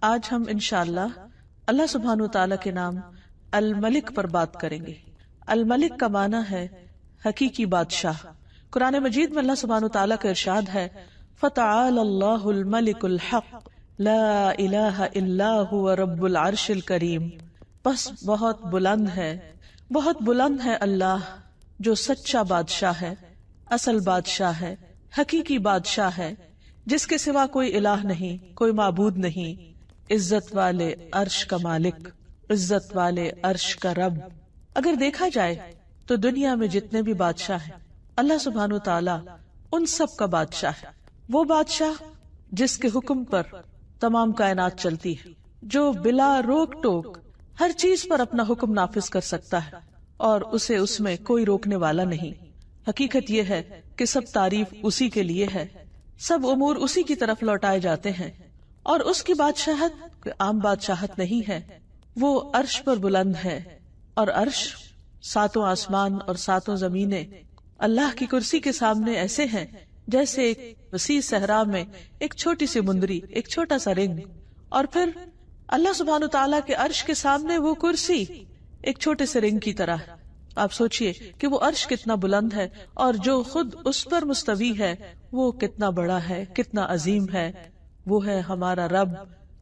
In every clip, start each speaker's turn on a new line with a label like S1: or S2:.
S1: آج ہم انشاءاللہ اللہ سبحانہ وتعالی کے نام الملک پر بات کریں گے۔ الملک کا معنی ہے حقیقی بادشاہ۔ قرآن مجید میں اللہ سبحانہ وتعالی کا ارشاد ہے فَتَعَالَى اللَّهُ الْمَلِكُ الْحَقُّ لَا إِلَٰهَ إِلَّا هُوَ رَبُّ الْعَرْشِ الْكَرِيمِ، بس بہت بلند ہے اللہ جو سچا بادشاہ ہے، اصل بادشاہ ہے، حقیقی بادشاہ ہے، جس کے سوا کوئی الہ نہیں، کوئی معبود نہیں، عزت والے عرش کا مالک، عزت والے عرش کا رب۔ اگر دیکھا جائے تو دنیا میں جتنے بھی بادشاہ ہیں اللہ سبحانہ وتعالی ان سب کا بادشاہ ہے۔ وہ بادشاہ جس کے حکم پر تمام کائنات چلتی ہے، جو بلا روک ٹوک ہر چیز پر اپنا حکم نافذ کر سکتا ہے اور اسے اس میں کوئی روکنے والا نہیں۔ حقیقت یہ ہے کہ سب تعریف اسی کے لیے ہے، سب امور اسی کی طرف لوٹائے جاتے ہیں، اور اس کی بادشاہت کوئی عام بادشاہت نہیں ہے۔ وہ عرش پر بلند ہے، اور عرش ساتوں آسمان اور ساتوں زمینیں اللہ کی کرسی کے سامنے ایسے ہیں جیسے ایک وسیع صحرا میں ایک چھوٹی سی مندری، ایک چھوٹا سا رنگ، اور پھر اللہ سبحانہ تعالیٰ کے عرش کے سامنے وہ کرسی ایک چھوٹے سے رنگ کی طرح ہے۔ آپ سوچئے کہ وہ عرش کتنا بلند ہے، اور جو خود اس پر مستوی ہے وہ کتنا بڑا ہے، کتنا عظیم ہے۔ وہ ہے ہمارا رب،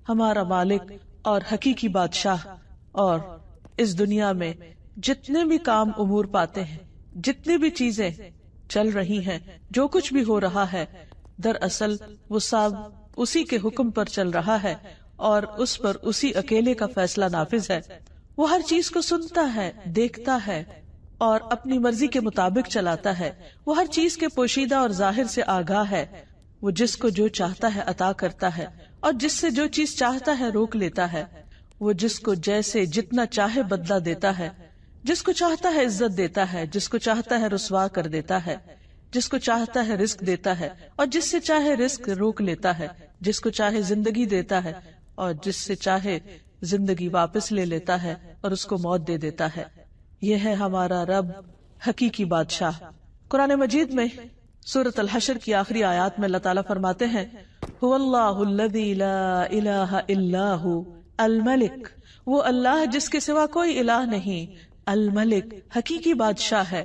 S1: ہمارا مالک اور حقیقی بادشاہ۔ اور اس دنیا میں جتنے بھی کام امور پاتے ہیں، جتنی بھی چیزیں چل رہی ہیں، جو کچھ بھی ہو رہا ہے، دراصل وہ سب اسی کے حکم پر چل رہا ہے، اور اس پر اسی اکیلے کا فیصلہ نافذ ہے۔ وہ ہر چیز کو سنتا ہے، دیکھتا ہے اور اپنی مرضی کے مطابق چلاتا ہے۔ وہ ہر چیز کے پوشیدہ اور ظاہر سے آگاہ ہے۔ وہ جس کو جو چاہتا ہے عطا کرتا ہے، اور جس سے جو چیز چاہتا ہے روک لیتا ہے۔ وہ جس کو جیسے جتنا چاہے بدلہ دیتا ہے، جس کو چاہتا ہے عزت دیتا ہے، جس کو چاہتا ہے رسوا کر دیتا ہے، جس کو چاہتا ہے رزق دیتا ہے، اور جس سے چاہے رزق روک لیتا ہے، جس کو چاہے زندگی دیتا ہے، اور جس سے چاہے زندگی واپس لے لیتا ہے اور اس کو موت دے دیتا ہے۔ یہ ہے ہمارا رب، حقیقی بادشاہ۔ قرآن مجید میں سورۃ الحشر کی آخری آیات میں اللہ تعالیٰ فرماتے ہیں هو اللہ الذی لا الہ الا هو الملک، وہ اللہ جس کے سوا کوئی الہ نہیں، الملک حقیقی بادشاہ ہے،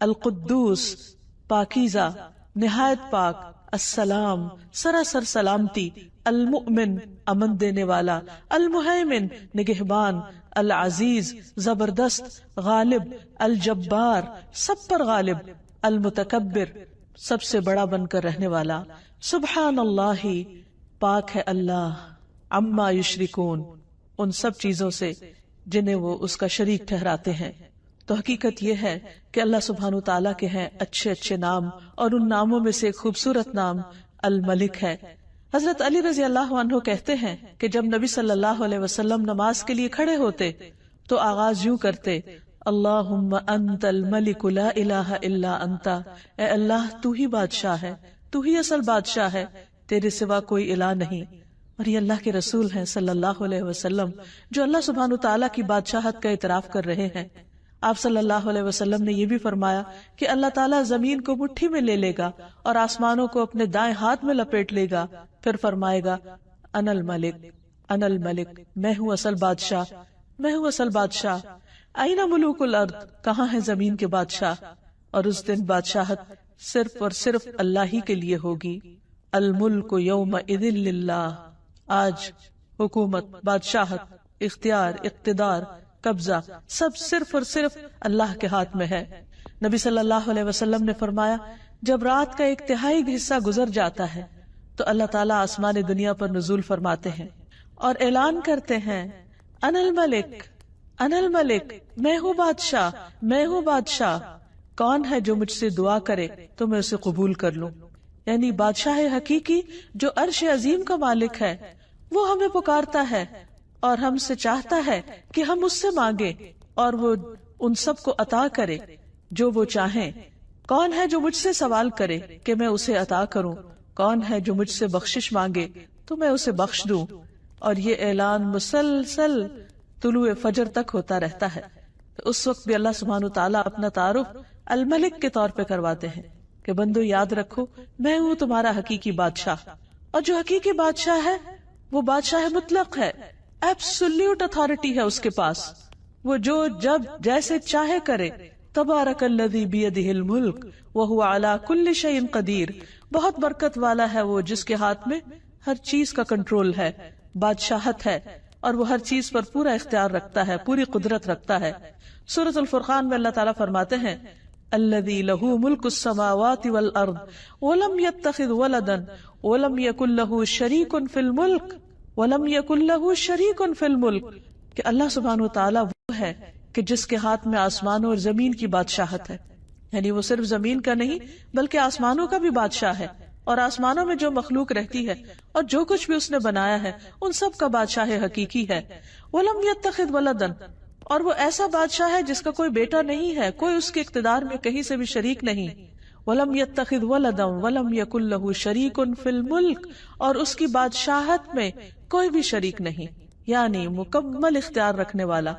S1: القدوس پاکیزہ نہایت پاک، السلام سراسر سلامتی، المؤمن امن دینے والا، المہیمن نگہبان، العزیز زبردست، غالب، الجبار سب پر غالب، المتکبر سب سے بڑا بن کر رہنے والا۔ سبحان اللہ پاک ہے اللہ، عما یشرکون ان سب چیزوں سے جنہیں وہ اس کا شریک ٹھہراتے ہیں۔ تو حقیقت یہ ہے کہ اللہ سبحانہ تعالیٰ کے ہیں اچھے اچھے نام، اور ان ناموں میں سے ایک خوبصورت نام الملک ہے۔ حضرت علی رضی اللہ عنہ کہتے ہیں کہ جب نبی صلی اللہ علیہ وسلم نماز کے لیے کھڑے ہوتے تو آغاز یوں کرتے اللہم انت الملک لا الہ الا انت، اے اللہ تو ہی بادشاہ ہے، تو ہی اصل بادشاہ ہے، تیرے سوا کوئی الہ نہیں۔ اور یہ اللہ کے رسول ہیں صلی اللہ علیہ وسلم جو اللہ سبحانہ تعالیٰ کی بادشاہت کا اعتراف کر رہے ہیں۔ آپ صلی اللہ علیہ وسلم نے یہ بھی فرمایا کہ اللہ تعالیٰ زمین کو مٹھی میں لے لے گا اور آسمانوں کو اپنے دائیں ہاتھ میں لپیٹ لے گا، پھر فرمائے گا انا الملک، انا الملک، میں ہوں اصل بادشاہ، میں ہوں اصل بادشاہ۔ اینا ملوک الارض، کہاں ہے زمین کے بادشاہ؟ اور اس دن بادشاہت صرف اور صرف اللہ ہی کے لیے ہوگی۔ الملک یومئذ للہ، آج حکومت، بادشاہت، اختیار، اقتدار، قبضہ سب صرف اور صرف اللہ کے ہاتھ میں ہے۔ نبی صلی اللہ علیہ وسلم نے فرمایا جب رات کا ایک تہائی حصہ گزر جاتا ہے تو اللہ تعالیٰ آسمان دنیا پر نزول فرماتے ہیں اور اعلان کرتے ہیں انا الملک، انا الملک، میں ہوں بادشاہ، میں ہوں بادشاہ، کون ہے جو مجھ سے دعا کرے تو میں اسے قبول کر لوں۔ یعنی بادشاہ حقیقی جو عرش عظیم کا مالک ہے وہ ہمیں پکارتا ہے اور ہم سے چاہتا ہے کہ ہم اس سے مانگیں اور وہ ان سب کو عطا کرے جو وہ چاہیں۔ کون ہے جو مجھ سے سوال کرے کہ میں اسے عطا کروں؟ کون ہے جو مجھ سے بخشش مانگے تو میں اسے بخش دوں؟ اور یہ اعلان مسلسل طلوع فجر تک ہوتا رہتا ہے۔ اس وقت بھی اللہ سبحانہ تعالیٰ اپنا تعارف الملک کے طور پہ کرواتے ہیں کہ بندو یاد رکھو میں ہوں تمہارا حقیقی بادشاہ، اور جو حقیقی بادشاہ ہے وہ بادشاہ مطلق ہے، ایبسولوٹ اتھارٹی ہے اس کے پاس، وہ جو جب جیسے چاہے کرے. تبارک الذی بیدہ الملک وہو علی کل شیء قدیر. بہت برکت والا ہے وہ جس کے ہاتھ میں ہر چیز کا کنٹرول ہے، بادشاہت ہے، اور وہ ہر چیز پر پورا اختیار رکھتا ہے، پوری قدرت رکھتا ہے. سورۃ الفرقان میں اللہ تعالیٰ فرماتے ہیں الذی لہ ملک السماوات والارض ولم یتخذ ولدا ولم یکن لہ شریک فی الملک ولم یکن لہ شریک فی الملک، کہ اللہ سبحانہ وتعالیٰ وہ ہے کہ جس کے ہاتھ میں آسمانوں اور زمین کی بادشاہت ہے. یعنی وہ صرف زمین کا نہیں بلکہ آسمانوں کا بھی بادشاہ ہے، اور آسمانوں میں جو مخلوق رہتی ہے اور جو کچھ بھی اس نے بنایا ہے ان سب کا بادشاہ حقیقی ہے. وَلَمْ يَتَّخِذْ وَلَدًا، اور وہ ایسا بادشاہ ہے جس کا کوئی بیٹا نہیں ہے، کوئی اس کے اقتدار میں کہیں سے بھی شریک نہیں. وَلَمْ يَتَّخِذْ وَلَدًا وَلَمْ يَكُنْ لَهُ شَرِيكٌ فِي الْمُلْكِ، اور اس کی بادشاہت میں کوئی بھی شریک نہیں، یعنی مکمل اختیار رکھنے والا.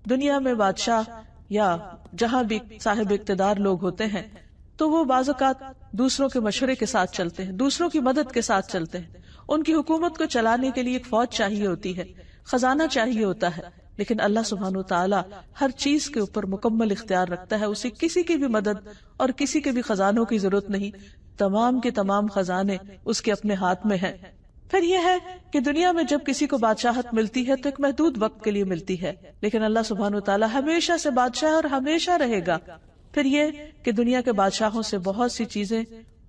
S1: دنیا میں بادشاہ یا جہاں بھی صاحب اقتدار لوگ ہوتے ہیں تو وہ بعض اوقات دوسروں کے مشورے کے ساتھ چلتے ہیں، دوسروں کی مدد کے ساتھ چلتے ہیں. ان کی حکومت کو چلانے کے لیے ایک فوج چاہیے ہوتی ہے، خزانہ چاہیے ہوتا ہے، لیکن اللہ سبحانہ وتعالی ہر چیز کے اوپر مکمل اختیار رکھتا ہے. اسے کسی کی بھی مدد اور کسی کے بھی خزانوں کی ضرورت نہیں، تمام کے تمام خزانے اس کے اپنے ہاتھ میں ہیں. پھر یہ ہے کہ دنیا میں جب کسی کو بادشاہت ملتی ہے تو ایک محدود وقت کے لیے ملتی ہے، لیکن اللہ سبحانہ وتعالی ہمیشہ سے بادشاہ ہے اور ہمیشہ رہے گا. پھر یہ کہ دنیا کے بادشاہوں سے بہت سی چیزیں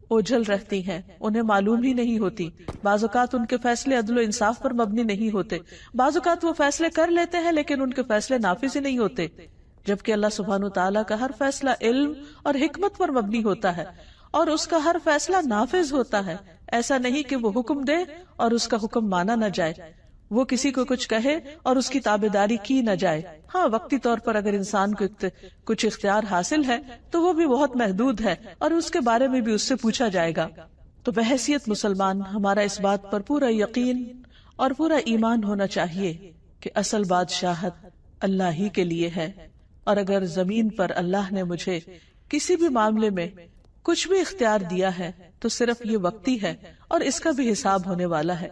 S1: اوجھل رہتی ہیں، انہیں معلوم ہی نہیں ہوتی. بعض اوقات ان کے فیصلے عدل و انصاف پر مبنی نہیں ہوتے، بعض اوقات وہ فیصلے کر لیتے ہیں لیکن ان کے فیصلے نافذ ہی نہیں ہوتے، جبکہ اللہ سبحانہ وتعالی کا ہر فیصلہ علم اور حکمت پر مبنی ہوتا ہے اور اس کا ہر فیصلہ نافذ ہوتا ہے. ایسا نہیں کہ وہ حکم دے اور اس کا حکم مانا نہ جائے، وہ کسی کو کچھ کہے اور اس کی تابعداری کی نہ جائے. ہاں، وقتی طور پر اگر انسان کو کچھ اختیار حاصل ہے تو وہ بھی بہت محدود ہے اور اس کے بارے میں بھی اس سے پوچھا جائے گا. تو بحیثیت مسلمان ہمارا اس بات پر پورا یقین اور پورا ایمان ہونا چاہیے کہ اصل بادشاہت اللہ ہی کے لیے ہے، اور اگر زمین پر اللہ نے مجھے کسی بھی معاملے میں کچھ بھی اختیار دیا ہے تو صرف یہ وقتی ہے اور اس کا بھی حساب ہونے والا ہے.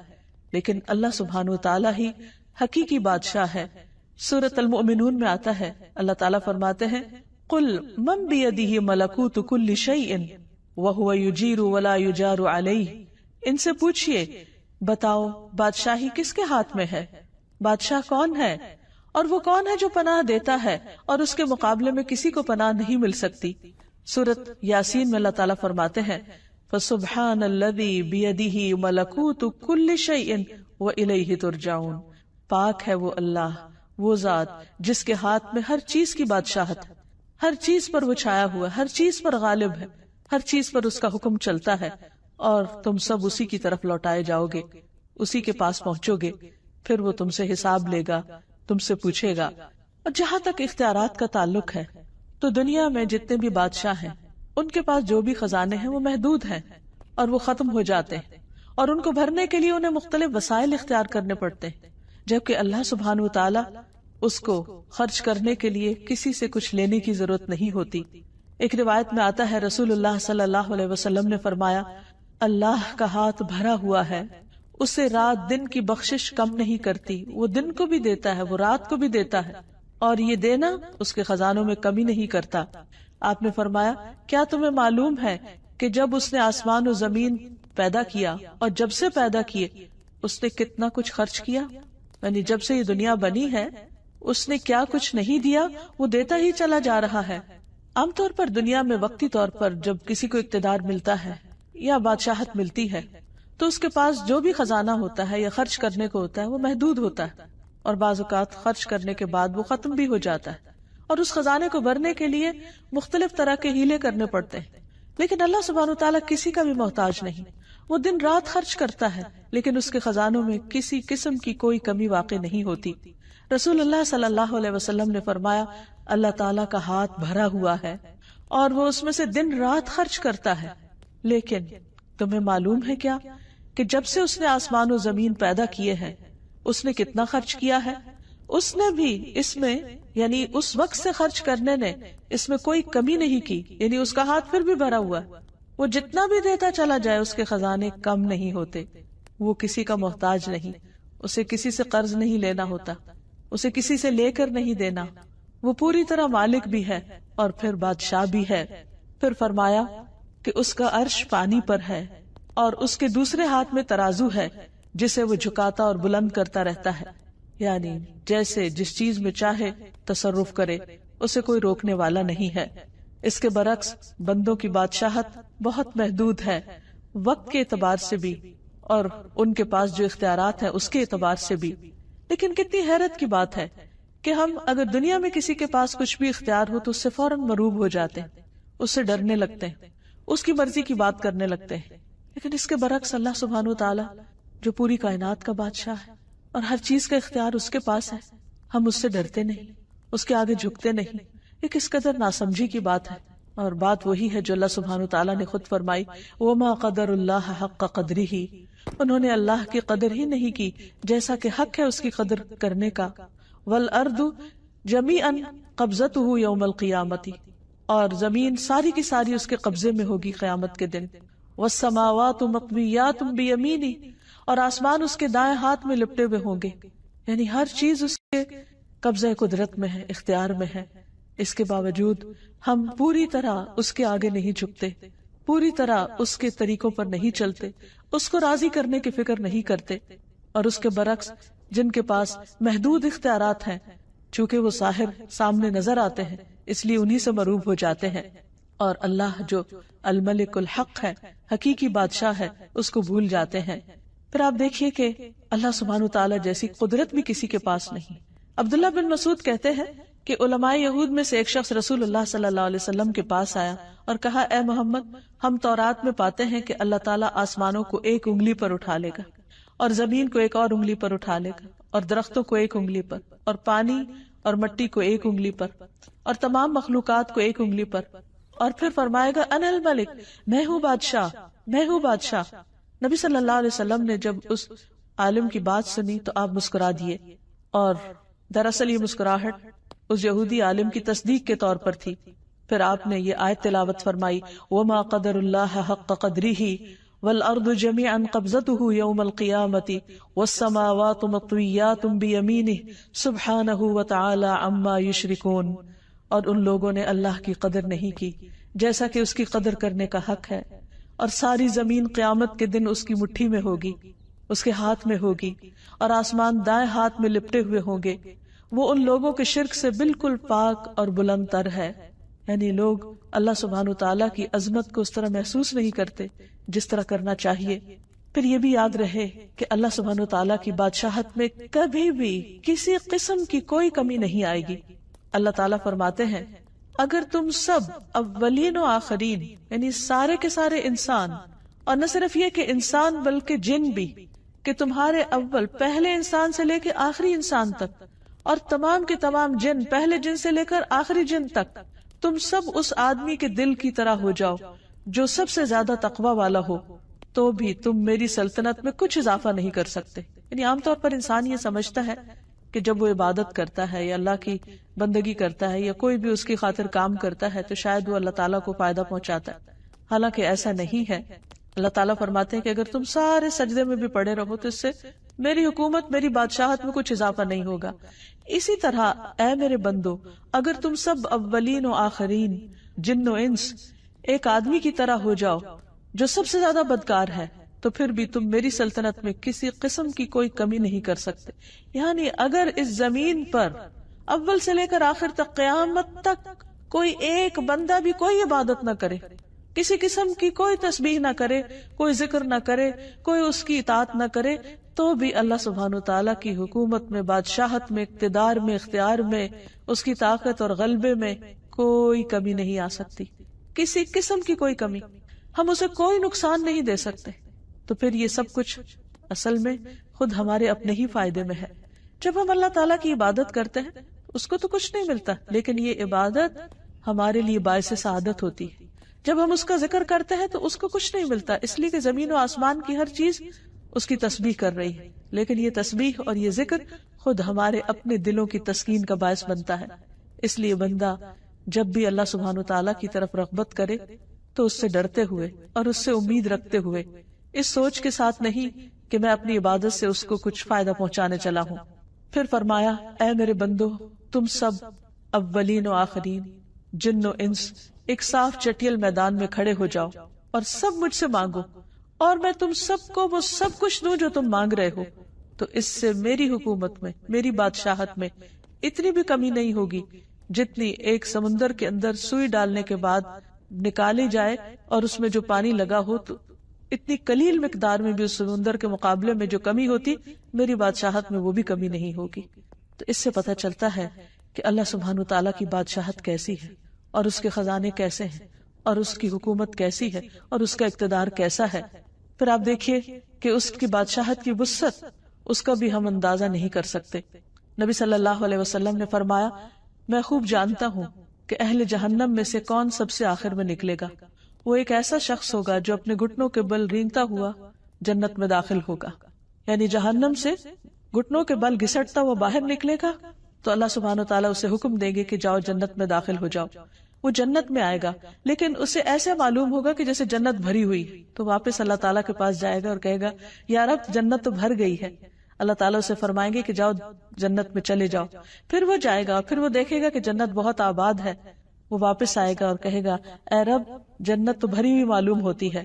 S1: لیکن اللہ سبحانہ وتعالی ہی حقیقی بادشاہ ہے. سورۃ المؤمنون میں آتا ہے، اللہ تعالیٰ فرماتے ہیں قُلْ مَنْ بِيَدِهِ مَلَكُوتُ كُلِّ شَيْءٍ وَهُوَ يُجِيرُ وَلَا يُجَارُ عَلَيْهِ، ان سے پوچھئے بتاؤ بادشاہی کس کے ہاتھ میں ہے، بادشاہ کون ہے، اور وہ کون ہے جو پناہ دیتا ہے اور اس کے مقابلے میں کسی کو پناہ نہیں مل سکتی. سورۃ یاسین میں اللہ تعالیٰ فرماتے ہیں فَسُبْحَانَ الَّذِي بِيَدِهِ مَلَكُوتُ كُلِّ شَيْءٍ وَإِلَيْهِ تُرْجَعُونَ. پاک ہے وہ اللہ، وہ ذات جس کے ہاتھ میں ہر چیز کی بادشاہت ہے، ہر چیز پر وہ چھایا ہوا ہے، ہر چیز پر غالب ہے، ہر چیز پر اس کا حکم چلتا ہے، اور تم سب اسی کی طرف لوٹائے جاؤ گے، اسی کے پاس پہنچو گے. پھر وہ تم سے حساب لے گا، تم سے پوچھے گا. اور جہاں تک اختیارات کا تعلق ہے تو دنیا میں جتنے بھی بادشاہ ہیں ان کے پاس جو بھی خزانے ہیں وہ محدود ہیں اور وہ ختم ہو جاتے ہیں، اور ان کو بھرنے کے لیے انہیں مختلف وسائل اختیار کرنے پڑتے ہیں، جبکہ اللہ سبحانہ وتعالی اس کو خرچ کرنے کے لیے کسی سے کچھ لینے کی ضرورت نہیں ہوتی. ایک روایت میں آتا ہے رسول اللہ صلی اللہ علیہ وسلم نے فرمایا اللہ کا ہاتھ بھرا ہوا ہے، اسے رات دن کی بخشش کم نہیں کرتی، وہ دن کو بھی دیتا ہے، وہ رات کو بھی دیتا ہے، اور یہ دینا اس کے خزانوں میں کمی نہیں کرتا. آپ نے فرمایا کیا تمہیں معلوم ہے کہ جب اس نے آسمان و زمین پیدا کیا اور جب سے پیدا کیے اس نے کتنا کچھ خرچ کیا، یعنی جب سے یہ دنیا بنی ہے اس نے کیا کچھ نہیں دیا، وہ دیتا ہی چلا جا رہا ہے. عام طور پر دنیا میں وقتی طور پر جب کسی کو اقتدار ملتا ہے یا بادشاہت ملتی ہے تو اس کے پاس جو بھی خزانہ ہوتا ہے یا خرچ کرنے کو ہوتا ہے وہ محدود ہوتا ہے، اور بعض اوقات خرچ کرنے کے بعد وہ ختم بھی ہو جاتا ہے، اور اس خزانے کو بھرنے کے لیے مختلف طرح کے ہیلے کرنے پڑتے ہیں. لیکن اللہ سبحانہ وتعالیٰ کسی کا بھی محتاج نہیں، وہ دن رات خرچ کرتا ہے لیکن اس کے خزانوں میں کسی قسم کی کوئی کمی واقع نہیں ہوتی. رسول اللہ صلی اللہ علیہ وسلم نے فرمایا اللہ تعالیٰ کا ہاتھ بھرا ہوا ہے اور وہ اس میں سے دن رات خرچ کرتا ہے، لیکن تمہیں معلوم ہے کیا کہ جب سے اس نے آسمان و زمین پیدا کیے ہیں اس نے کتنا خرچ کیا ہے؟ اس نے بھی اس میں یعنی اس وقت سے خرچ کرنے نے اس میں کوئی کمی نہیں کی، یعنی اس کا ہاتھ پھر بھی بھرا ہوا ہے، وہ جتنا بھی دیتا چلا جائے اس کے خزانے کم نہیں ہوتے، وہ کسی کا محتاج نہیں. اسے کسی سے قرض نہیں لینا ہوتا، اسے کسی سے لے کر نہیں دینا، وہ پوری طرح مالک بھی ہے اور پھر بادشاہ بھی ہے۔ پھر فرمایا کہ اس کا عرش پانی پر ہے اور اس کے دوسرے ہاتھ میں ترازو ہے جسے وہ جھکاتا اور بلند کرتا رہتا ہے، یعنی جیسے جس چیز میں چاہے تصرف کرے، اسے کوئی روکنے والا نہیں ہے۔ اس کے برعکس بندوں کی بادشاہت بہت محدود ہے، وقت کے اعتبار سے بھی اور ان کے پاس جو اختیارات ہیں اس کے اعتبار سے بھی۔ لیکن کتنی حیرت کی بات ہے کہ ہم اگر دنیا میں کسی کے پاس کچھ بھی اختیار ہو تو اس سے فوراً مرعوب ہو جاتے ہیں، اس سے ڈرنے لگتے ہیں، اس کی مرضی کی بات کرنے لگتے ہیں۔ لیکن اس کے برعکس اللہ سبحانہ و تعالی جو پوری کائنات کا بادشاہ ہے اور ہر چیز کا اختیار اس کے پاس ہے، ہم اس سے ڈرتے نہیں، اس کے آگے جھکتے نہیں۔ یہ کس قدر ناسمجھی کی بات ہے، اور بات وہی ہے جو اللہ سبحانہ تعالیٰ نے خود فرمائی، وَمَا قَدَرُ اللَّهَ حَقَّ قَدْرِهِ، انہوں نے اللہ کی قدر ہی نہیں کی جیسا کہ حق ہے اس کی قدر کرنے کا۔ وَالْأَرْضُ جَمِيعًا قَبْضَتُهُ يَوْمَ الْقِيَامَةِ، اور زمین ساری کی ساری اس کے قبضے میں ہوگی قیامت کے دن۔ وَالسَّمَاوَاتُ مَطْوِيَّاتٌ بِيَمِينِهِ، اور آسمان اس کے دائیں ہاتھ میں لپٹے ہوئے ہوں گے، یعنی ہر چیز اس کے قبضہ قدرت میں ہے، اختیار میں ہے۔ اس کے باوجود ہم پوری طرح اس کے آگے نہیں جھکتے، پوری طرح اس کے طریقوں پر نہیں چلتے، اس کو راضی کرنے کی فکر نہیں کرتے۔ اور اس کے برعکس جن کے پاس محدود اختیارات ہیں، چونکہ وہ ظاہر سامنے نظر آتے ہیں، اس لیے انہی سے مرعوب ہو جاتے ہیں، اور اللہ جو الملک الحق ہے، حقیقی بادشاہ ہے، اس کو بھول جاتے ہیں۔ پھر آپ دیکھیے کہ اللہ سبحانہ تعالیٰ جیسی قدرت بھی کسی کے پاس نہیں۔ عبداللہ بن مسعود کہتے ہیں کہ علماء یہود میں سے ایک شخص رسول اللہ صلی اللہ علیہ وسلم کے پاس آیا اور کہا، اے محمد، ہم تورات میں پاتے ہیں کہ اللہ تعالیٰ آسمانوں کو ایک انگلی پر اٹھا لے گا، اور زمین کو ایک اور انگلی پر اٹھا لے گا، اور درختوں کو ایک انگلی پر، اور پانی اور مٹی کو ایک انگلی پر، اور تمام مخلوقات کو ایک انگلی پر، اور پھر فرمائے گا انا الملک، میں ہوں بادشاہ، میں ہوں بادشاہ۔ نبی صلی اللہ علیہ وسلم نے جب اس عالم کی بات سنی تو آپ مسکرا دیے، اور دراصل یہ مسکراہٹ اس یہودی عالم کی تصدیق کے طور پر تھی۔ پھر آپ نے یہ آیت تلاوت فرمائی، وَمَا قَدَرُ اللَّهَ حَقَّ قَدْرِهِ وَالْأَرْضُ جَمِيعًا قَبْضَتُهُ يَوْمَ الْقِيَامَةِ وَالسَّمَاوَاتُ مَطْوِيَّاتٌ بِيَمِينِهِ سُبْحَانَهُ وَتَعَالَى عَمَّا يُشْرِكُونَ، اور ان لوگوں نے اللہ کی قدر نہیں کی جیسا کہ اس کی قدر کرنے کا حق ہے، اور ساری زمین قیامت کے دن اس کی مٹھی میں ہوگی، اس کے ہاتھ میں ہوگی، اور آسمان دائیں ہاتھ میں لپٹے ہوئے ہوں گے۔ وہ ان لوگوں کے شرک سے بالکل پاک اور بلند تر ہے، یعنی لوگ اللہ سبحانہ تعالیٰ کی عظمت کو اس طرح محسوس نہیں کرتے جس طرح کرنا چاہیے۔ پھر یہ بھی یاد رہے کہ اللہ سبحانہ تعالیٰ کی بادشاہت میں کبھی بھی کسی قسم کی کوئی کمی نہیں آئے گی۔ اللہ تعالیٰ فرماتے ہیں، اگر تم سب اولین و آخرین، یعنی سارے کے سارے انسان، اور نہ صرف یہ کہ انسان بلکہ جن بھی، کہ تمہارے اول پہلے انسان سے لے کے آخری انسان تک، اور تمام کے تمام جن پہلے جن سے لے کر آخری جن تک، تم سب اس آدمی کے دل کی طرح ہو جاؤ جو سب سے زیادہ تقوی والا ہو، تو بھی تم میری سلطنت میں کچھ اضافہ نہیں کر سکتے۔ یعنی عام طور پر انسان یہ سمجھتا ہے کہ جب وہ عبادت کرتا ہے یا اللہ کی بندگی کرتا ہے یا کوئی بھی اس کی خاطر کام کرتا ہے تو شاید وہ اللہ تعالیٰ کو فائدہ پہنچاتا ہے، حالانکہ ایسا نہیں ہے۔ اللہ تعالیٰ فرماتے ہیں کہ اگر تم سارے سجدے میں بھی پڑے رہو تو اس سے میری حکومت، میری بادشاہت میں کچھ اضافہ نہیں ہوگا۔ اسی طرح اے میرے بندو، اگر تم سب اولین و آخرین، جن و انس، ایک آدمی کی طرح ہو جاؤ جو سب سے زیادہ بدکار ہے، تو پھر بھی تم میری سلطنت میں کسی قسم کی کوئی کمی نہیں کر سکتے۔ یعنی اگر اس زمین پر اول سے لے کر آخر تک قیامت تک کوئی ایک بندہ بھی کوئی عبادت نہ کرے، کسی قسم کی کوئی تسبیح نہ کرے، کوئی ذکر نہ کرے، کوئی اس کی اطاعت نہ کرے، تو بھی اللہ سبحانہ تعالیٰ کی حکومت میں، بادشاہت میں، اقتدار میں، اختیار میں، اس کی طاقت اور غلبے میں کوئی کمی نہیں آ سکتی، کسی قسم کی کوئی کمی۔ ہم اسے کوئی نقصان نہیں دے سکتے۔ تو پھر یہ سب کچھ اصل میں خود ہمارے اپنے ہی فائدے میں ہے۔ جب ہم اللہ تعالیٰ کی عبادت کرتے ہیں اس کو تو کچھ نہیں ملتا، لیکن یہ عبادت ہمارے لیے باعث سعادت ہوتی ہے۔ جب ہم اس کا ذکر کرتے ہیں تو اس کو کچھ نہیں ملتا، اس لیے کہ زمین و آسمان کی ہر چیز اس کی تسبیح کر رہی ہے، لیکن یہ تسبیح اور یہ ذکر خود ہمارے اپنے دلوں کی تسکین کا باعث بنتا ہے۔ اس لیے بندہ جب بھی اللہ سبحانہ تعالیٰ کی طرف رغبت کرے تو اس سے ڈرتے ہوئے اور اس سے امید رکھتے ہوئے، اس سوچ کے ساتھ نہیں کہ میں اپنی عبادت سے اس کو کچھ فائدہ پہنچانے چلا ہوں۔ پھر فرمایا اے میرے بندو، تم سب اولین و آخرین، جن و انس، ایک صاف چٹیل میدان میں کھڑے ہو جاؤ اور سب مجھ سے مانگو، اور میں تم سب کو وہ سب کچھ دوں جو تم مانگ رہے ہو۔ تو اس سے میری حکومت میں، میری بادشاہت میں اتنی بھی کمی نہیں ہوگی جتنی ایک سمندر کے اندر سوئی ڈالنے کے بعد نکالی جائے اور اس میں جو پانی لگا ہو، تو اتنی قلیل مقدار میں بھی اس سمندر کے مقابلے میں جو کمی ہوتی، میری بادشاہت میں وہ بھی کمی نہیں ہوگی۔ تو اس سے پتہ چلتا ہے کہ اللہ سبحانہ وتعالیٰ کی بادشاہت کیسی ہے، اور اس کے خزانے کیسے ہیں، اور اس کی حکومت کیسی ہے، اور اس کا اقتدار کیسا ہے۔ پھر آپ دیکھیے کہ اس کی بادشاہت کی وسعت، اس کا بھی ہم اندازہ نہیں کر سکتے۔ نبی صلی اللہ علیہ وسلم نے فرمایا میں خوب جانتا ہوں کہ اہل جہنم میں سے کون سب سے آخر میں نکلے گا۔ وہ ایک ایسا شخص ہوگا جو اپنے گھٹنوں کے بل رینگتا ہوا جنت میں داخل ہوگا، یعنی جہنم سے گھٹنوں کے بل گھسٹتا ہوا باہر نکلے گا، تو اللہ سبحانہ وتعالیٰ اسے حکم دیں گے کہ جاؤ جنت میں داخل ہو جاؤ۔ وہ جنت میں آئے گا، لیکن اسے ایسے معلوم ہوگا کہ جیسے جنت بھری ہوئی، تو واپس اللہ تعالیٰ کے پاس جائے گا اور کہے گا یا رب جنت تو بھر گئی ہے۔ اللہ تعالیٰ اسے فرمائیں گے کہ جاؤ جنت میں چلے جاؤ۔ پھر وہ جائے گا، پھر وہ دیکھے گا کہ جنت بہت آباد ہے، وہ واپس آئے گا اور کہے گا اے رب جنت تو بھری ہوئی معلوم ہوتی ہے،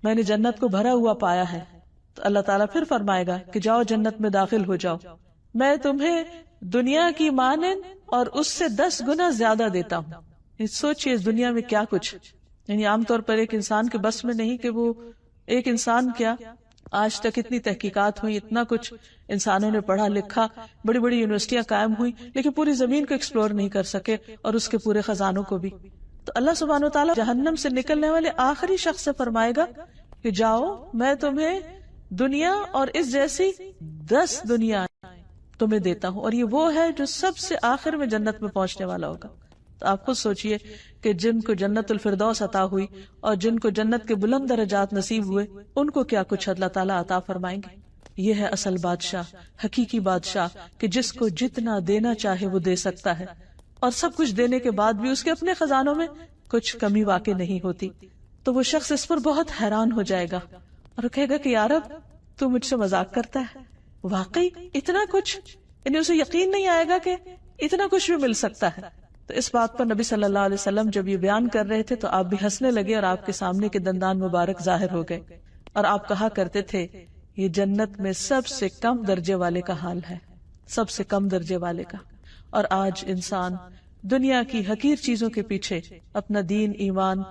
S1: میں نے جنت کو بھرا ہوا پایا ہے۔ تو اللہ تعالیٰ پھر فرمائے گا کہ جاؤ جنت میں داخل ہو جاؤ، میں تمہیں دنیا کی مانند اور اس سے 10 گنا زیادہ دیتا ہوں۔ سوچئے اس دنیا میں کیا کچھ، یعنی عام طور پر ایک انسان کے بس میں نہیں کہ وہ ایک انسان کیا، آج تک اتنی تحقیقات ہوئی، اتنا کچھ انسانوں نے پڑھا لکھا، بڑی بڑی یونیورسٹیاں قائم ہوئی، لیکن پوری زمین کو ایکسپلور نہیں کر سکے اور اس کے پورے خزانوں کو بھی۔ تو اللہ سبحانہ وتعالیٰ جہنم سے نکلنے والے آخری شخص سے فرمائے گا کہ جاؤ میں تمہیں دنیا اور اس جیسی 10 دنیا تمہیں دیتا ہوں، اور یہ وہ ہے جو سب سے آخر میں جنت میں پہنچنے والا ہوگا۔ تو آپ خود سوچئے کہ جن کو جنت الفردوس عطا ہوئی اور جن کو جنت کے بلند درجات نصیب ہوئے، ان کو کیا کچھ اللہ تعالیٰ عطا فرمائیں گے۔ یہ ہے اصل بادشاہ، حقیقی بادشاہ، کہ جس کو جتنا دینا چاہے وہ دے سکتا ہے، اور سب کچھ دینے کے بعد بھی اس کے اپنے خزانوں میں کچھ کمی واقع نہیں ہوتی۔ تو وہ شخص اس پر بہت حیران ہو جائے گا اور کہے گا کہ یا رب تو مجھ سے مذاق کرتا ہے، واقعی اتنا کچھ، یعنی اسے یقین نہیں آئے گا کہ اتنا کچھ بھی مل سکتا ہے۔ تو اس بات پر نبی صلی اللہ علیہ وسلم جب یہ بیان کر رہے تھے تو آپ بھی ہنسنے لگے اور آپ کے سامنے کے دندان مبارک ظاہر ہو گئے، اور آپ کہا کرتے تھے یہ جنت میں سب سے کم درجے والے کا حال ہے، سب سے کم درجے والے کا۔ اور آج انسان دنیا کی حقیر چیزوں کے پیچھے اپنا دین ایمان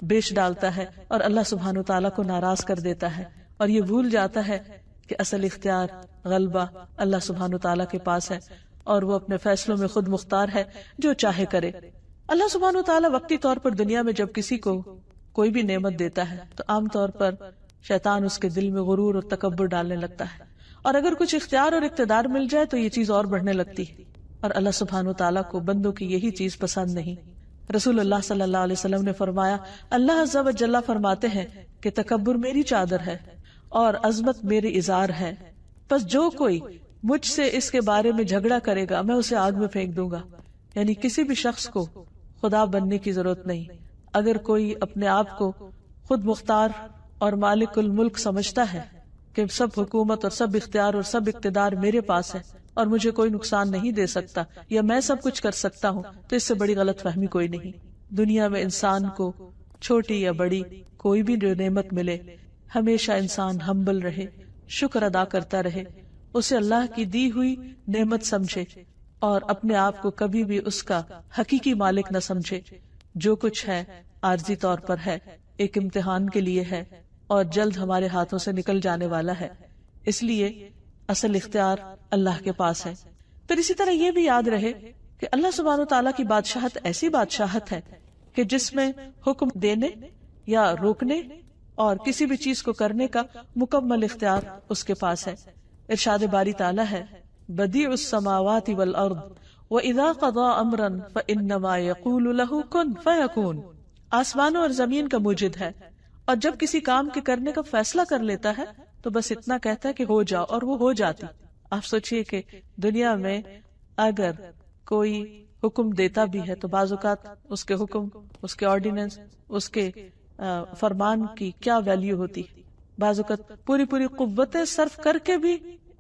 S1: بیچ ڈالتا ہے اور اللہ سبحانہ وتعالیٰ کو ناراض کر دیتا ہے، اور یہ بھول جاتا ہے کہ اصل اختیار غلبہ اللہ سبحانہ وتعالیٰ کے پاس ہے، اور وہ اپنے فیصلوں میں خود مختار ہے، جو چاہے کرے۔ اللہ سبحانہ وتعالیٰ وقتی طور پر دنیا میں جب کسی کو کوئی بھی نعمت دیتا ہے تو عام طور پر شیطان اس کے دل میں غرور اور تکبر ڈالنے لگتا ہے، اور اگر کچھ اختیار اور اقتدار مل جائے تو یہ چیز اور بڑھنے لگتی ہے، اور اللہ سبحانہ وتعالیٰ کو بندوں کی یہی چیز پسند نہیں۔ رسول اللہ صلی اللہ علیہ وسلم نے فرمایا اللہ عز و جل فرماتے ہیں کہ تکبر میری چادر ہے اور عظمت میری ازار ہے، پس جو کوئی مجھ سے اس کے بارے میں جھگڑا کرے گا میں اسے آگ میں پھینک دوں گا۔ یعنی کسی بھی شخص کو خدا بننے کی ضرورت نہیں۔ اگر کوئی اپنے آپ کو خود مختار اور مالک الملک سمجھتا ہے کہ سب حکومت اور سب اختیار اور سب اقتدار میرے پاس ہے اور مجھے کوئی نقصان نہیں دے سکتا، یا میں سب کچھ کر سکتا ہوں، تو اس سے بڑی غلط فہمی کوئی نہیں۔ دنیا میں انسان کو چھوٹی یا بڑی کوئی بھی جو نعمت ملے، ہمیشہ انسان ہمبل رہے، شکر ادا کرتا رہے، اسے اللہ کی دی ہوئی نعمت سمجھے اور اپنے آپ کو کبھی بھی اس کا حقیقی مالک نہ سمجھے۔ جو کچھ ہے عارضی طور پر ہے، ایک امتحان کے لیے ہے، اور جلد ہمارے ہاتھوں سے نکل جانے والا ہے، اس لیے اصل اختیار اللہ کے پاس ہے۔ پھر اسی طرح یہ بھی یاد رہے کہ اللہ سبحانہ وتعالیٰ کی بادشاہت ایسی بادشاہت ہے کہ جس میں حکم دینے یا روکنے اور کسی بھی چیز کو کرنے کا مکمل اختیار اس کے پاس ہے۔ ارشاد باری تعالیٰ ہے بدیع السماوات والارض وَإِذَا قَضَى أَمْرًا فَإِنَّمَا يَقُولُ لَهُ كُن فَيَكُونُ، آسمانوں اور زمین کا موجد ہے، اور جب کسی کام کے کرنے کا فیصلہ کر لیتا ہے تو بس اتنا کہتا ہے کہ ہو جاؤ، اور وہ ہو جاتی۔ آپ سوچئے کہ دنیا میں اگر کوئی حکم دیتا بھی ہے تو بعض اوقات اس کے حکم، اس کے آرڈیننس، اس کے فرمان کی کیا ویلیو ہوتی، بعض اوقات پوری پوری قوتیں صرف کر کے بھی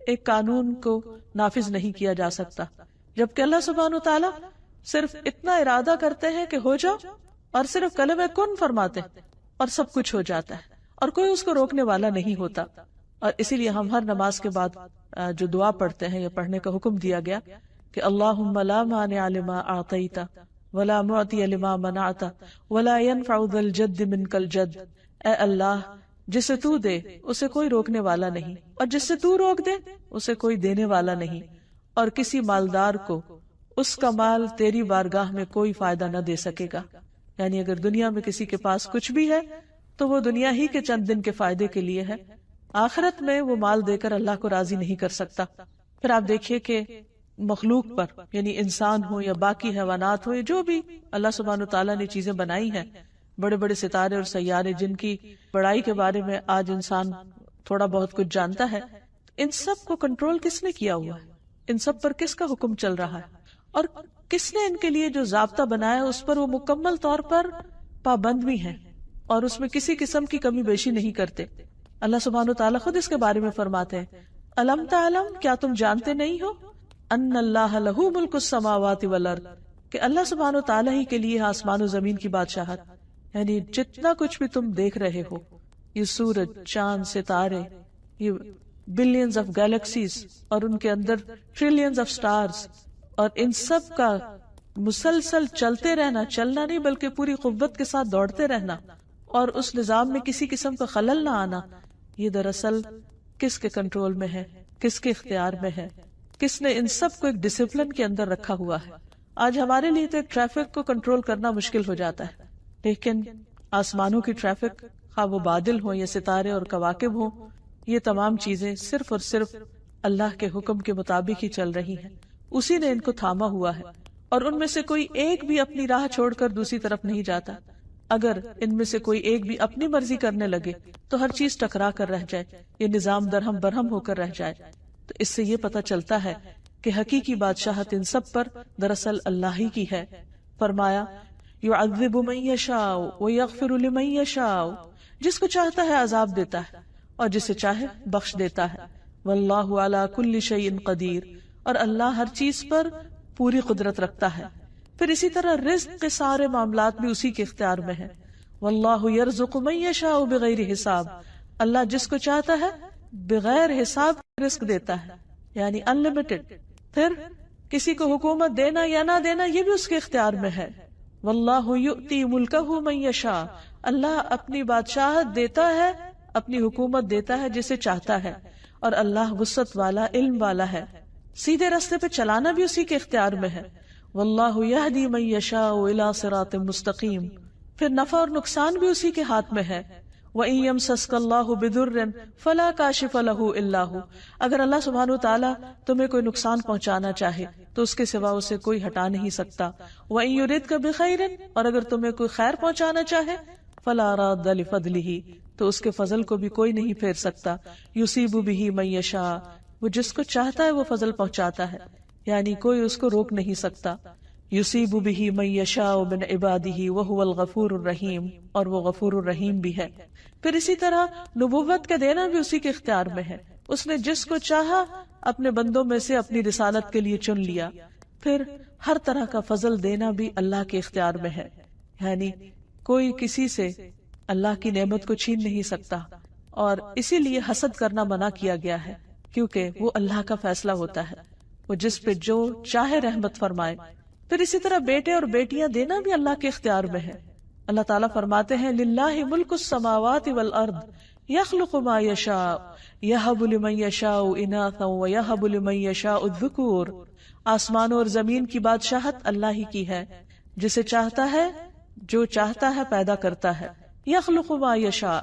S1: ایک قانون کو نافذ نہیں کیا جا سکتا، جبکہ اللہ سبحانہ وتعالی صرف اتنا ارادہ کرتے ہیں کہ ہو جاؤ، اور صرف کلمہ کن فرماتے ہیں اور سب کچھ ہو جاتا ہے، اور کوئی اس کو روکنے والا نہیں ہوتا۔ اور اسی لیے ہم ہر نماز کے بعد جو دعا پڑھتے ہیں یا پڑھنے کا حکم دیا گیا کہ اللہم لا مانع لما اعطیت ولا معطی لما منعت ولا ينفع ذا الجد منک الجد، اے اللہ جسے تو دے اسے کوئی روکنے والا نہیں، اور جس سے تو روک دے اسے کوئی دینے والا نہیں، اور کسی مالدار کو اس کا مال تیری بارگاہ میں کوئی فائدہ نہ دے سکے گا۔ یعنی اگر دنیا میں کسی کے پاس کچھ بھی ہے تو وہ دنیا ہی کے چند دن کے فائدے کے لیے ہے، آخرت میں وہ مال دے کر اللہ کو راضی نہیں کر سکتا۔ پھر آپ دیکھیے کہ مخلوق پر، یعنی انسان ہو یا باقی حیوانات ہو، یا جو بھی اللہ سبحانہ وتعالیٰ نے چیزیں بنائی ہیں، بڑے بڑے ستارے اور سیارے جن کی بڑائی کے بارے میں آج انسان تھوڑا بہت کچھ جانتا ہے، ان سب کو کنٹرول کس نے کیا ہوا ہے؟ ان سب پر کس کا حکم چل رہا ہے؟ اور کس نے ان کے لیے جو ضابطہ بنایا اس پر وہ مکمل طور پر پابند بھی ہیں اور اس میں کسی قسم کی کمی بیشی نہیں کرتے۔ اللہ سبحانہ وتعالیٰ خود اس کے بارے میں فرماتے ہیں الم تعلم، کیا تم جانتے نہیں ہو ان اللہ لہ ملک السماوات والارض، کہ اللہ سبحانہ وتعالیٰ ہی کے لیے آسمان و زمین کی بادشاہت، یعنی جتنا کچھ بھی تم دیکھ رہے ہو، یہ سورج، چاند، ستارے، یہ بلینز آف گیلیکسیز اور ان کے اندر ٹریلینز آف سٹارز، اور ان سب کا مسلسل چلتے رہنا، چلنا نہیں بلکہ پوری قوت کے ساتھ دوڑتے رہنا، اور اس نظام میں کسی قسم کا خلل نہ آنا، یہ دراصل کس کے کنٹرول میں ہے، کس کے اختیار میں ہے، کس نے ان سب کو ایک ڈسپلن کے اندر رکھا ہوا ہے۔ آج ہمارے لیے تو ٹریفک کو کنٹرول کرنا مشکل ہو جاتا ہے، لیکن آسمانوں کی ٹریفک، خواہ وہ بادل ہوں یا ستارے اور کواکب ہوں، یہ تمام چیزیں صرف اور صرف اللہ کے حکم کے مطابق ہی چل رہی ہیں، اسی نے ان کو تھاما ہوا ہے، اور ان میں سے کوئی ایک بھی اپنی راہ چھوڑ کر دوسری طرف نہیں جاتا۔ اگر ان میں سے کوئی ایک بھی اپنی مرضی کرنے لگے تو ہر چیز ٹکرا کر رہ جائے، یہ نظام درہم برہم ہو کر رہ جائے۔ تو اس سے یہ پتہ چلتا ہے کہ حقیقی بادشاہت ان سب پر دراصل اللہ ہی کی ہے۔ فرمایا یعذب من یشاء ویغفر لمن یشاء، جس کو چاہتا ہے عذاب دیتا ہے اور جسے چاہے بخش دیتا ہے۔ واللہ علی کل شیء قدیر، اور اللہ ہر چیز پر پوری قدرت رکھتا ہے۔ پھر اسی طرح رزق کے سارے معاملات بھی اسی کے اختیار میں ہیں۔ واللہ یرزق من یشاء بغیر حساب، اللہ جس کو چاہتا ہے بغیر حساب رزق دیتا ہے، یعنی انلمیٹڈ۔ پھر کسی کو حکومت دینا یا نہ دینا یہ بھی اس کے اختیار میں ہے۔ واللہ یؤتی ملکہ من یشاء، اللہ اپنی بادشاہت دیتا ہے، اپنی حکومت دیتا ہے جسے چاہتا ہے، اور اللہ وسعت والا، علم والا ہے۔ سیدھے راستے پہ چلانا بھی اسی کے اختیار میں ہے۔ واللہ یہدی من یشاء الی صراط مستقیم، پھر نفع اور نقصان بھی اسی کے ہاتھ میں ہے۔ وَإِن يَمْسَسْكَ اللَّهُ بِضُرٍّ فَلَا كَاشِفَ لَهُ إِلَّا هُوَ، اگر اللہ سبحانہ وتعالیٰ تمہیں کوئی نقصان پہنچانا چاہے تو اس کے سوا اسے کوئی ہٹا نہیں سکتا۔ وَإِن يُرِدْكَ بِخَيْرٍ، اور اگر تمہیں کوئی خیر پہنچانا چاہے فَلَا رَادَّ لِفَضْلِهِ، تو اس کے فضل کو بھی کوئی نہیں پھیر سکتا۔ يُصِيبُ بِهِ مَن يَشَاءُ، وہ جس کو چاہتا ہے وہ فضل پہنچاتا ہے، یعنی کوئی اس کو روک نہیں سکتا۔ یصیب بہ من یشاء من عبادہ وہو الغفور الرحیم، اور وہ غفور الرحیم بھی ہے۔ پھر اسی طرح نبوت کا دینا بھی اسی کے اختیار میں ہے، اس نے جس کو چاہا اپنے بندوں میں سے اپنی رسالت کے لیے چن لیا۔ پھر ہر طرح کا فضل دینا بھی اللہ کے اختیار میں ہے، یعنی کوئی کسی سے اللہ کی نعمت کو چھین نہیں سکتا، اور اسی لیے حسد کرنا منع کیا گیا ہے، کیونکہ وہ اللہ کا فیصلہ ہوتا ہے، وہ جس پہ جو چاہے رحمت فرمائے۔ پھر اسی طرح بیٹے اور بیٹیاں دینا بھی اللہ کے اختیار میں ہے۔ اللہ تعالیٰ فرماتے ہیں للہ ملک السماوات والارض یخلق ما یشاء یہب لمن یشاء اناثا ویہب لمن یشاء الذکور، آسمانوں اور زمین کی بادشاہت اللہ ہی کی ہے، جسے چاہتا ہے جو چاہتا ہے پیدا کرتا ہے۔ یخلق ما یشاء،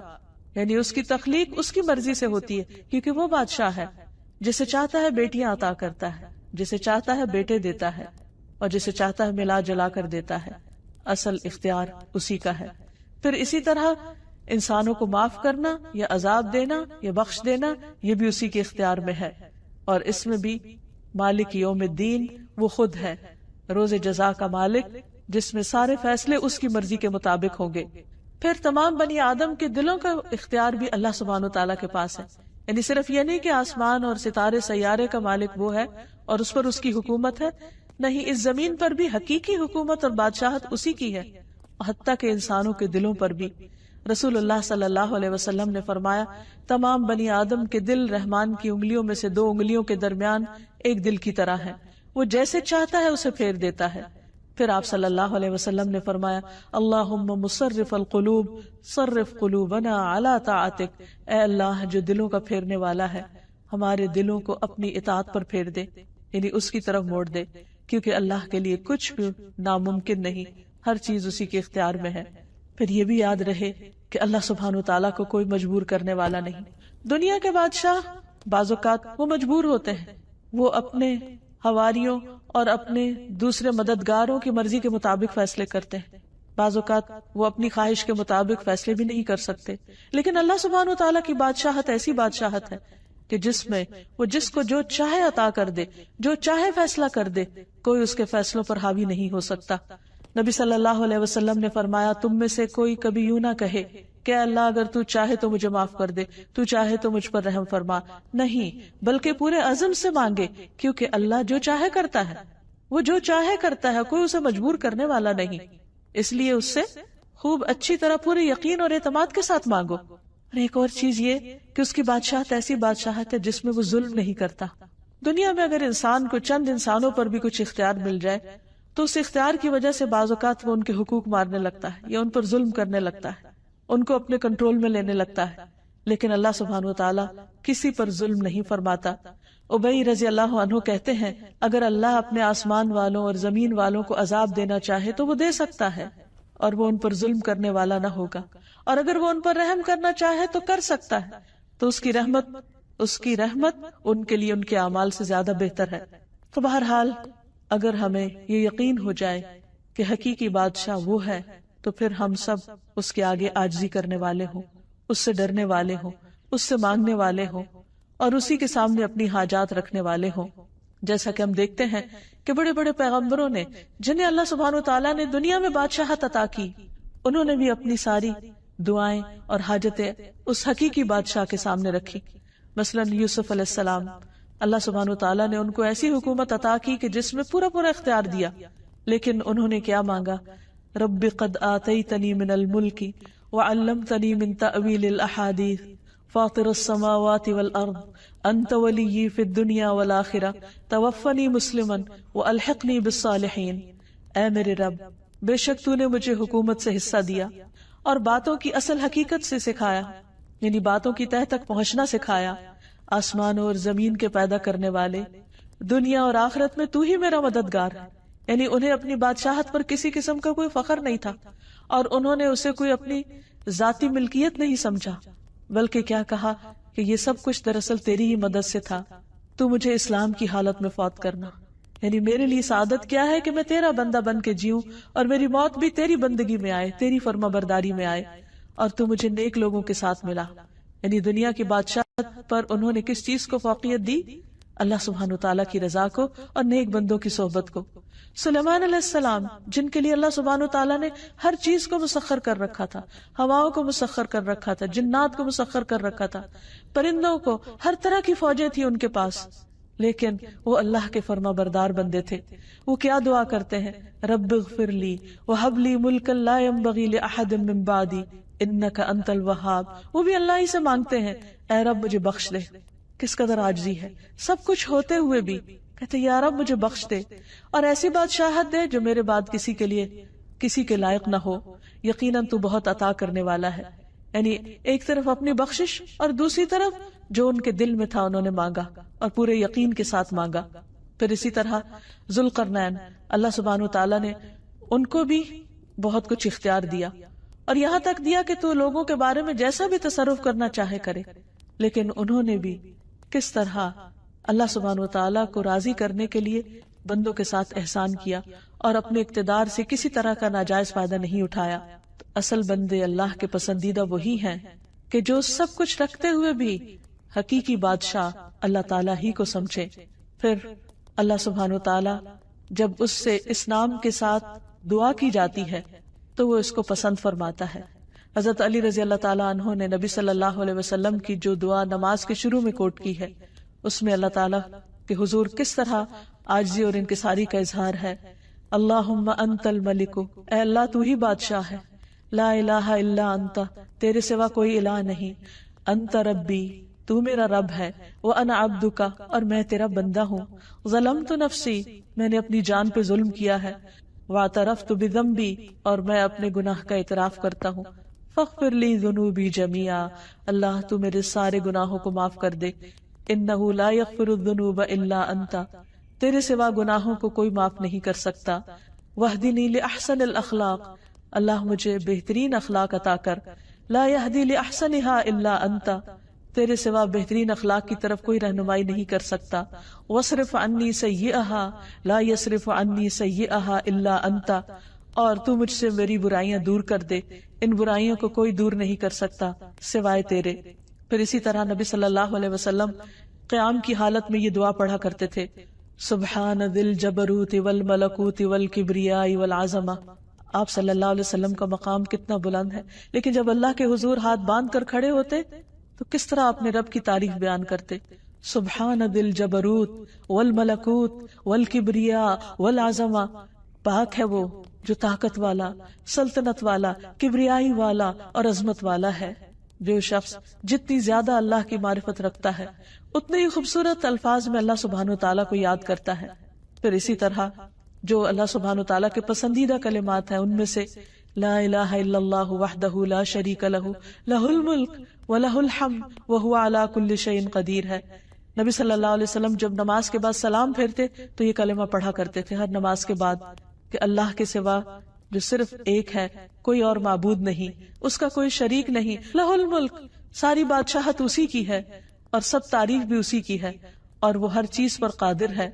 S1: یعنی اس کی تخلیق اس کی مرضی سے ہوتی ہے، کیونکہ وہ بادشاہ ہے۔ جسے چاہتا ہے بیٹیاں عطا کرتا ہے، جسے چاہتا ہے بیٹے دیتا ہے، اور جسے چاہتا ہے ملا جلا کر دیتا ہے۔ اصل اختیار اسی کا ہے۔ پھر اسی طرح انسانوں کو معاف کرنا یا عذاب دینا یا بخش دینا یہ بھی اسی کے اختیار میں ہے، اور اس میں بھی مالک یوم الدین وہ خود ہے، روز جزا کا مالک، جس میں سارے فیصلے اس کی مرضی کے مطابق ہوں گے۔ پھر تمام بنی آدم کے دلوں کا اختیار بھی اللہ سبحانہ تعالیٰ کے پاس ہے. یعنی صرف یہ نہیں کہ آسمان اور ستارے سیارے کا مالک وہ ہے اور اس پر اس کی حکومت ہے، نہیں، اس زمین پر بھی حقیقی حکومت اور بادشاہت اسی کی ہے، حتیٰ کہ انسانوں کے دلوں پر بھی. رسول اللہ صلی اللہ علیہ وسلم نے فرمایا، تمام بنی آدم کے دل رحمان کی انگلیوں میں سے 2 انگلیوں کے درمیان ایک دل کی طرح ہے، وہ جیسے چاہتا ہے اسے پھیر دیتا ہے. پھر آپ صلی اللہ علیہ وسلم نے فرمایا، اللہم مصرف القلوب صرف قلوبنا علی طاعتک، اے اللہ جو دلوں کا پھیرنے والا ہے، ہمارے دلوں کو اپنی اطاعت پر پھیر دے، یعنی اس کی طرف موڑ دے، کیونکہ اللہ کے لیے کچھ بھی ناممکن نہیں، ہر چیز اسی کے اختیار میں ہے. پھر یہ بھی یاد رہے کہ اللہ سبحانہ تعالیٰ کو کوئی مجبور کرنے والا نہیں. دنیا کے بادشاہ بعض اوقات وہ مجبور ہوتے ہیں، وہ اپنے حواریوں اور اپنے دوسرے مددگاروں کی مرضی کے مطابق فیصلے کرتے ہیں، بعض اوقات وہ اپنی خواہش کے مطابق فیصلے بھی نہیں کر سکتے. لیکن اللہ سبحانہ تعالیٰ کی بادشاہت ایسی بادشاہت ہے کہ جس میں وہ جس کو جو چاہے عطا کر دے، جو چاہے فیصلہ کر دے، کوئی اس کے فیصلوں پر حاوی نہیں ہو سکتا. نبی صلی اللہ علیہ وسلم نے فرمایا، تم میں سے کوئی کبھی یوں نہ کہے کہ اللہ اگر تو چاہے تو مجھے معاف کر دے، تو چاہے تو مجھ پر رحم فرما. نہیں، بلکہ پورے عزم سے مانگے، کیونکہ اللہ جو چاہے کرتا ہے، وہ جو چاہے کرتا ہے، کوئی اسے مجبور کرنے والا نہیں. اس لیے اس سے خوب اچھی طرح پورے یقین اور اعتماد کے ساتھ مانگو. اور ایک اور چیز یہ کہ اس کی بادشاہت ایسی بادشاہت ہے جس میں وہ ظلم نہیں کرتا. دنیا میں اگر انسان کو چند انسانوں پر بھی کچھ اختیار مل جائے تو اس اختیار کی وجہ سے بعض اوقات وہ ان کے حقوق مارنے لگتا ہے یا ان پر ظلم کرنے لگتا ہے، ان کو اپنے کنٹرول میں لینے لگتا ہے. لیکن اللہ سبحانہ وتعالی کسی پر ظلم نہیں فرماتا. ابی رضی اللہ عنہ کہتے ہیں، اگر اللہ اپنے آسمان والوں اور زمین والوں کو عذاب دینا چاہے تو وہ دے سکتا ہے اور وہ ان پر ظلم کرنے والا نہ ہوگا، اور اگر وہ ان پر رحم کرنا چاہے تو کر سکتا ہے، تو اس کی رحمت ان کے لیے ان کے اعمال سے زیادہ بہتر ہے. تو بہرحال اگر ہمیں یہ یقین ہو جائے کہ حقیقی بادشاہ وہ ہے تو پھر ہم سب اس کے آگے عاجزی کرنے والے ہوں، اس سے ڈرنے والے ہوں، اس سے مانگنے والے ہوں اور اسی کے سامنے اپنی حاجات رکھنے والے ہوں. جیسا کہ ہم دیکھتے ہیں کہ بڑے بڑے پیغمبروں نے جنہیں اللہ سبحانہ وتعالیٰ نے دنیا میں بادشاہت عطا کی، انہوں نے بھی اپنی ساری دعائیں اور حاجتیں اس حقیقی بادشاہ کے سامنے رکھی. مثلاً یوسف علیہ السلام، اللہ سبحانہ وتعالیٰ نے ان کو ایسی حکومت عطا کی کہ جس میں پورا اختیار دیا، لیکن انہوں نے کیا مانگا؟ رب قد آتیتنی من الملک وعلمتنی من تأویل الاحادیث فاطر السماوات والارض انت ولی فی الدنیا والآخرہ توفنی مسلما والحقنی بالصالحین. اے میرے رب، بے شک تو نے مجھے حکومت سے حصہ دیا اور باتوں کی اصل حقیقت سے سکھایا، یعنی باتوں کی تہ تک پہنچنا سکھایا. آسمانوں اور زمین کے پیدا کرنے والے، دنیا اور آخرت میں تو ہی میرا مددگار ہے. یعنی انہیں اپنی بادشاہت پر کسی قسم کا کوئی فخر نہیں تھا اور انہوں نے اسے کوئی اپنی ذاتی ملکیت نہیں سمجھا، بلکہ کیا کہا کہ یہ سب کچھ دراصل تیری ہی مدد سے تھا. تو مجھے اسلام کی حالت میں فوت کرنا، یعنی میرے لیے سعادت کیا ہے کہ میں تیرا بندہ بن کے جیوں اور میری موت بھی تیری بندگی میں آئے، تیری فرما برداری میں آئے، اور تو مجھے نیک لوگوں کے ساتھ ملا. یعنی دنیا کی بادشاہت پر انہوں نے کس چیز کو فوقیت دی؟ اللہ سبحانہ تعالیٰ کی رضا کو اور نیک بندوں کی صحبت کو. سلیمان علیہ السلام، جن کے لیے اللہ سبحانہ تعالیٰ نے ہر چیز کو مسخر کر رکھا تھا، ہواؤں کو مسخر کر رکھا تھا، جنات کو مسخر کر رکھا تھا، پرندوں کو، ہر طرح کی فوجیں تھی ان کے پاس، لیکن وہ اللہ کے فرما بردار بندے تھے. وہ کیا دعا کرتے ہیں؟ رب اغفر لی وہب لی ملکا لا ينبغی لأحد من بعدی انک انت الوہاب. وہ بھی اللہ ہی سے مانگتے ہیں، اے رب مجھے بخش دے. کس قدر عاجزی ہے، سب کچھ ہوتے ہوئے بھی کہتے یا رب مجھے بخش دے اور ایسی بادشاہت دے جو میرے بعد کسی کے لائق نہ ہو. یقیناً تو بہت عطا کرنے والا ہے. یعنی ایک طرف اپنی بخشش اور دوسری طرف جو ان کے دل میں تھا انہوں نے مانگا اور پورے یقین کے ساتھ مانگا. پھر اسی طرح ذوالقرنین، اللہ سبحانہ تعالیٰ نے ان کو بھی بہت کچھ اختیار دیا اور یہاں تک دیا کہ تو لوگوں کے بارے میں جیسا بھی تصرف کرنا چاہے کرے. لیکن انہوں نے بھی کس طرح اللہ سبحانہ وتعالیٰ کو راضی کرنے کے لیے بندوں کے ساتھ احسان کیا اور اپنے اقتدار سے کسی طرح کا ناجائز فائدہ نہیں اٹھایا. اصل بندے اللہ کے پسندیدہ وہی ہیں کہ جو سب کچھ رکھتے ہوئے بھی حقیقی بادشاہ اللہ تعالیٰ ہی کو سمجھے. پھر اللہ سبحانہ وتعالیٰ جب اس سے اس نام کے ساتھ دعا کی جاتی ہے تو وہ اس کو پسند فرماتا ہے. حضرت علی رضی اللہ تعالیٰ عنہ نے نبی صلی اللہ علیہ وسلم کی جو دعا نماز کے شروع میں کوٹ کی ہے، اس میں اللہ تعالیٰ کے حضور کس طرح عاجزی اور انکساری کا اظہار ہے. اللہم انت الملک، اے اللہ تو ہی بادشاہ ہے. لا الہ الا انت، تیرے سوا کوئی الہ نہیں. انت ربی، تو میرا رب ہے. وانا عبدک، اور میں تیرا بندہ ہوں. ظلمت نفسی، میں نے اپنی جان پہ ظلم کیا ہے. واعترفت بذنبی، اور میں اپنے گناہ کا اعتراف کرتا ہوں. فاغفر لی ذنوبی جمیعا، اللہ تو میرے سارے گناہوں کو معاف کر دے. انہ لا یغفر الذنوب الا انت، تیرے سوا گناہوں کو کوئی معاف نہیں کر سکتا. واہدنی لاحسن الاخلاق، اللہ مجھے بہترین اخلاق عطا کر. لا یہدی لاحسنھا الا انت، تیرے سوا بہترین اخلاق کی طرف کوئی رہنمائی نہیں کر سکتا. واصرف عنی سیئھا لا یصرف عنی سیئھا الا انت، اور تو مجھ سے میری برائیاں دور کر دے، ان برائیوں کو کوئی دور نہیں کر سکتا سوائے تیرے. پھر اسی طرح نبی صلی اللہ علیہ وسلم قیام کی حالت میں یہ دعا پڑھا کرتے تھے. سبحان ذی الجبروت والملکوت والکبریاء والعظمہ. آپ صلی اللہ علیہ وسلم کا مقام کتنا بلند ہے، لیکن جب اللہ کے حضور ہاتھ باندھ کر کھڑے ہوتے تو کس طرح اپنے رب کی تعریف بیان کرتے. سبحان ذی الجبروت والملکوت والکبریاء والعظمہ، پاک ہے وہ جو طاقت والا، سلطنت والا، کبریائی والا اور عظمت والا ہے. جو شخص جتنی زیادہ اللہ کی معرفت رکھتا ہے اتنے ہی خوبصورت الفاظ میں اللہ سبحانہ وتعالیٰ کو یاد کرتا ہے. پھر اسی طرح جو اللہ سبحانہ وتعالیٰ کے پسندیدہ کلمات ہیں ان میں سے لا الہ الا اللہ وحدہ لا شریک لہ لہ الملک ولہ الحمد وہو علی کل شیء قدیر ہے. نبی صلی اللہ علیہ وسلم جب نماز کے بعد سلام پھیرتے تو یہ کلمہ پڑھا کرتے تھے ہر نماز کے بعد کہ اللہ کے سوا جو صرف ایک ہے، کوئی اور معبود نہیں، اس کا کوئی شریک نہیں. لہ الملک، ساری بادشاہت اسی کی ہے اور سب تعریف بھی اسی کی ہے اور وہ ہر چیز پر قادر ہے.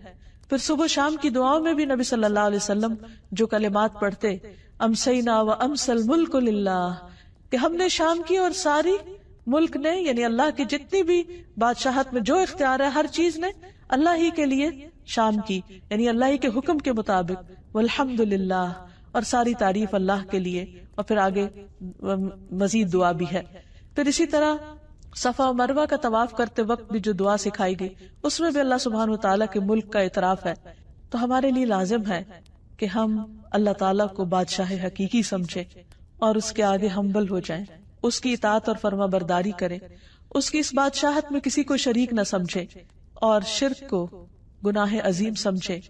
S1: پھر صبح شام کی دعاؤں میں بھی نبی صلی اللہ علیہ وسلم جو کلمات پڑھتے، امسینا و امسى الملک للہ، کہ ہم نے شام کی اور ساری ملک نے، یعنی اللہ کی جتنی بھی بادشاہت میں جو اختیار ہے ہر چیز نے اللہ ہی کے لیے شام کی، یعنی اللہ ہی کے حکم کے مطابق. والحمد للہ، اور ساری تعریف اللہ کے لیے. اور پھر آگے مزید دعا بھی ہے. پھر اسی طرح صفا و مروہ کا طواف کرتے وقت بھی جو دعا سکھائی گئی اس میں بھی اللہ سبحانہ وتعالیٰ کے ملک کا اعتراف ہے. تو ہمارے لیے لازم ہے کہ ہم اللہ تعالیٰ کو بادشاہ حقیقی سمجھیں اور اس کے آگے ہمبل ہو جائیں، اس کی اطاعت اور فرما برداری کریں، اس کی اس بادشاہت میں کسی کو شریک نہ سمجھیں اور شرک کو گناہ عظیم سمجھیں.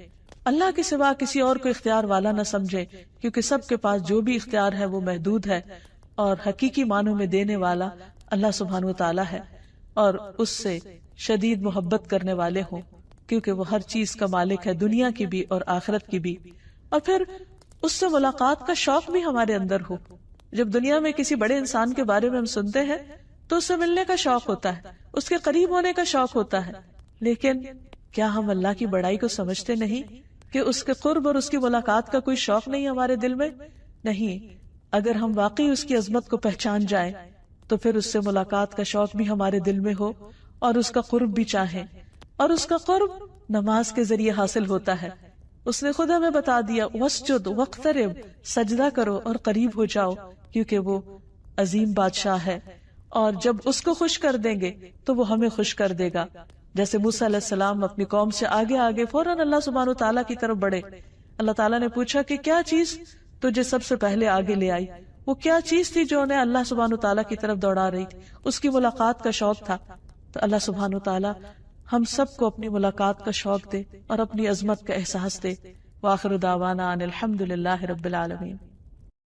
S1: اللہ کے سوا کسی اور کو اختیار والا نہ سمجھے، کیونکہ سب کے پاس جو بھی اختیار ہے وہ محدود ہے اور حقیقی معنوں میں دینے والا اللہ سبحانہ وتعالی ہے، اور اس سے شدید محبت کرنے والے ہوں کیونکہ وہ ہر چیز کا مالک ہے، دنیا کی بھی اور آخرت کی بھی. اور پھر اس سے ملاقات کا شوق بھی ہمارے اندر ہو. جب دنیا میں کسی بڑے انسان کے بارے میں ہم سنتے ہیں تو اس سے ملنے کا شوق ہوتا ہے، اس کے قریب ہونے کا شوق ہوتا ہے، لیکن کیا ہم اللہ کی بڑائی کو سمجھتے نہیں کہ اس کے قرب اور اس کی ملاقات کا کوئی شوق نہیں ہمارے دل میں؟ نہیں. اگر ہم واقعی اس کی عظمت کو پہچان جائیں تو پھر اس سے ملاقات کا شوق بھی ہمارے دل میں ہو اور اس کا قرب بھی چاہیں. اور اس کا قرب نماز کے ذریعے حاصل ہوتا ہے. اس نے خود ہمیں بتا دیا واسجد واقترب، سجدہ کرو اور قریب ہو جاؤ، کیونکہ وہ عظیم بادشاہ ہے اور جب اس کو خوش کر دیں گے تو وہ ہمیں خوش کر دے گا. جیسے موسیٰ علیہ السلام اپنی قوم سے آگے فوراً اللہ سبحانہ وتعالیٰ کی طرف بڑھے. اللہ تعالیٰ نے پوچھا کہ کیا چیز تجھے سب سے پہلے آگے لے آئی؟ وہ کیا چیز تھی جو انہیں اللہ سبحانہ وتعالیٰ کی طرف دوڑا رہی تھی؟ اس کی ملاقات کا شوق تھا. تو اللہ سبحانہ وتعالیٰ ہم سب کو اپنی ملاقات کا شوق دے اور اپنی عظمت کا احساس دے. وآخر دعوانا ان الحمد للہ رب العالمین.